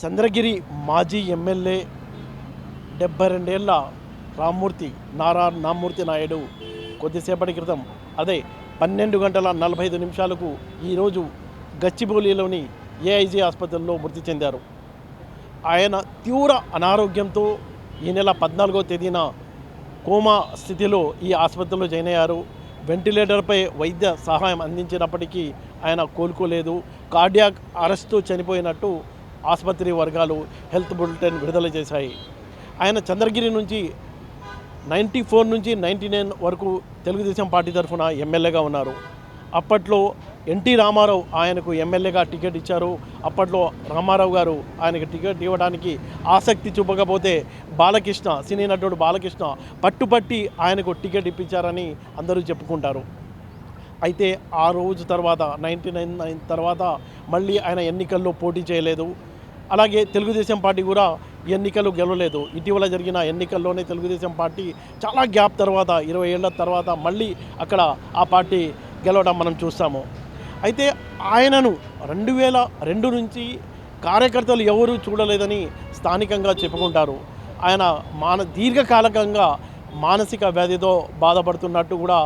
చంద్రగిరి మాజీ ఎమ్మెల్యే 72 ఏళ్ల నారా రామ్మూర్తి నాయుడు కొద్దిసేపటి క్రితం అదే 12 గంటల 45 నిమిషాలకు ఈరోజు గచ్చిబౌలిలోని ఏఐజీ ఆసుపత్రిలో మృతి చెందారు. ఆయన తీవ్ర అనారోగ్యంతో ఈ నెల 14వ తేదీన కోమా స్థితిలో ఈ ఆసుపత్రిలో జాయిన్ అయ్యారు. వెంటిలేటర్పై వైద్య సహాయం అందించినప్పటికీ ఆయన కోలుకోలేదు. కార్డియాక్ అరెస్ట్తో చనిపోయినట్టు ఆసుపత్రి వర్గాలు హెల్త్ బులెటిన్ విడుదల చేశాయి. ఆయన చంద్రగిరి నుంచి 94 నుంచి 99 వరకు తెలుగుదేశం పార్టీ తరఫున ఎమ్మెల్యేగా ఉన్నారు. అప్పట్లో ఎన్టీ రామారావు ఆయనకు ఎమ్మెల్యేగా టికెట్ ఇచ్చారు. అప్పట్లో రామారావు గారు ఆయనకు టికెట్ ఇవ్వడానికి ఆసక్తి చూపకపోతే బాలకృష్ణ, సినీ నటుడు బాలకృష్ణ పట్టుపట్టి ఆయనకు టికెట్ ఇప్పించారని అందరూ చెప్పుకుంటారు. అయితే ఆ రోజు తర్వాత 99 తర్వాత మళ్ళీ ఆయన ఎన్నికల్లో పోటీ చేయలేదు. అలాగే తెలుగుదేశం పార్టీ కూడా ఎన్నికలు గెలవలేదు. ఇటీవల జరిగిన ఎన్నికల్లోనే తెలుగుదేశం పార్టీ చాలా గ్యాప్ తర్వాత 20 ఏళ్ల తర్వాత మళ్ళీ అక్కడ ఆ పార్టీ గెలవడం మనం చూస్తాము. అయితే ఆయనను 2002 నుంచి కార్యకర్తలు ఎవరూ చూడలేదని స్థానికంగా చెప్పుకుంటారు. ఆయన దీర్ఘకాలికంగా మానసిక వ్యాధితో బాధపడుతున్నట్టు కూడా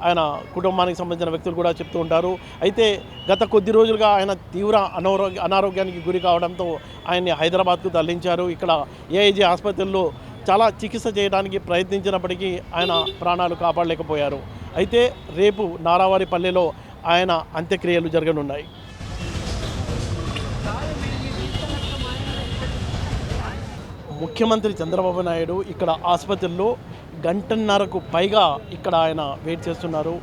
ఆయన కుటుంబానికి సంబంధించిన వ్యక్తులు కూడా చెప్తూ ఉంటారు. అయితే గత కొద్ది రోజులుగా ఆయన తీవ్ర అనారోగ్యానికి గురి కావడంతో ఆయన్ని హైదరాబాద్కు తరలించారు. ఇక్కడ ఏఐజీ ఆసుపత్రిలో చాలా చికిత్స చేయడానికి ప్రయత్నించినప్పటికీ ఆయన ప్రాణాలు కాపాడలేకపోయారు. అయితే రేపు నారావారిపల్లెలో ఆయన అంత్యక్రియలు జరగనున్నాయి. ముఖ్యమంత్రి చంద్రబాబు నాయుడు ఇక్కడ ఆసుపత్రిలో గంటన్నరకు పైగా ఇక్కడ ఆయన వెయిట్ చేస్తున్నారు.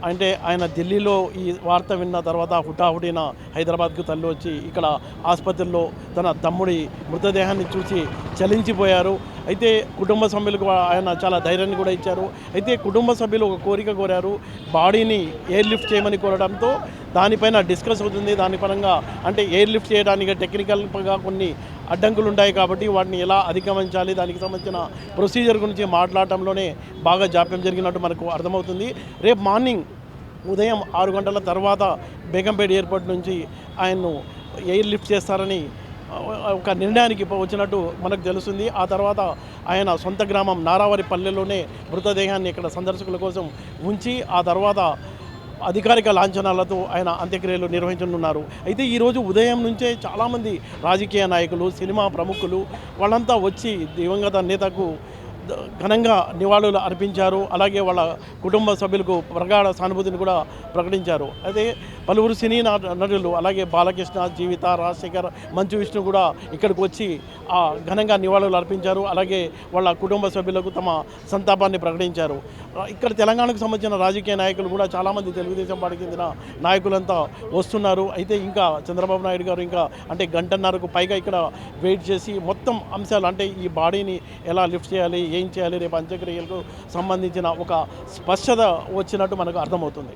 అంటే ఆయన ఢిల్లీలో ఈ వార్త విన్న తర్వాత హుటాహుటిన హైదరాబాద్కు తల్లి వచ్చి ఇక్కడ ఆసుపత్రిలో తన తమ్ముడి మృతదేహాన్ని చూసి చలించిపోయారు. అయితే కుటుంబ సభ్యులకు ఆయన చాలా ధైర్యాన్ని కూడా ఇచ్చారు. అయితే కుటుంబ సభ్యులు ఒక కోరిక కోరారు, బాడీని ఎయిర్ లిఫ్ట్ చేయమని కోరడంతో దానిపైన డిస్కస్ అవుతుంది. దాని పరంగా అంటే ఎయిర్ లిఫ్ట్ చేయడానికి టెక్నికల్గా కొన్ని అడ్డంకులు ఉంటాయి కాబట్టి వాటిని ఎలా అధిగమించాలి, దానికి సంబంధించిన ప్రొసీజర్ గురించి మాట్లాడటంలోనే బాగా జాప్యం జరిగినట్టు మనకు అర్థమవుతుంది. రేపు మార్నింగ్ ఉదయం 6 గంటల తర్వాత బేగంపేట ఎయిర్పోర్ట్ నుంచి ఆయన్ను ఎయిర్ లిఫ్ట్ చేస్తారని ఒక నిర్ణయానికి వచ్చినట్టు మనకు తెలుస్తుంది. ఆ తర్వాత ఆయన సొంత గ్రామం నారావారిపల్లెలోనే మృతదేహాన్ని ఇక్కడ సందర్శకుల కోసం ఉంచి ఆ తర్వాత అధికారిక లాంఛనాలతో ఆయన అంత్యక్రియలు నిర్వహించనున్నారు. అయితే ఈరోజు ఉదయం నుంచే చాలామంది రాజకీయ నాయకులు, సినిమా ప్రముఖులు వాళ్ళంతా వచ్చి దివంగత నేతకు ఘనంగా నివాళులు అర్పించారు. అలాగే వాళ్ళ కుటుంబ సభ్యులకు ప్రగాఢ సానుభూతిని కూడా ప్రకటించారు. అయితే పలువురు సినీ నటులు అలాగే బాలకృష్ణ, జీవిత, రాజశేఖర్, మంచు విష్ణు కూడా ఇక్కడికి వచ్చి ఘనంగా నివాళులు అర్పించారు. అలాగే వాళ్ళ కుటుంబ సభ్యులకు తమ సంతాపాన్ని ప్రకటించారు. ఇక్కడ తెలంగాణకు సంబంధించిన రాజకీయ నాయకులు కూడా చాలామంది తెలుగుదేశం పార్టీకి చెందిన నాయకులంతా వస్తున్నారు. అయితే ఇంకా చంద్రబాబు నాయుడు గారు ఇంకా అంటే గంటన్నరకు పైగా ఇక్కడ వెయిట్ చేసి మొత్తం అంశాలు అంటే ఈ బాడీని ఎలా లిఫ్ట్ చేయాలి, ఏం చేయాలి, రేపు అంత్యక్రియలకు సంబంధించిన ఒక స్పష్టత వచ్చినట్టు మనకు అర్థమవుతుంది.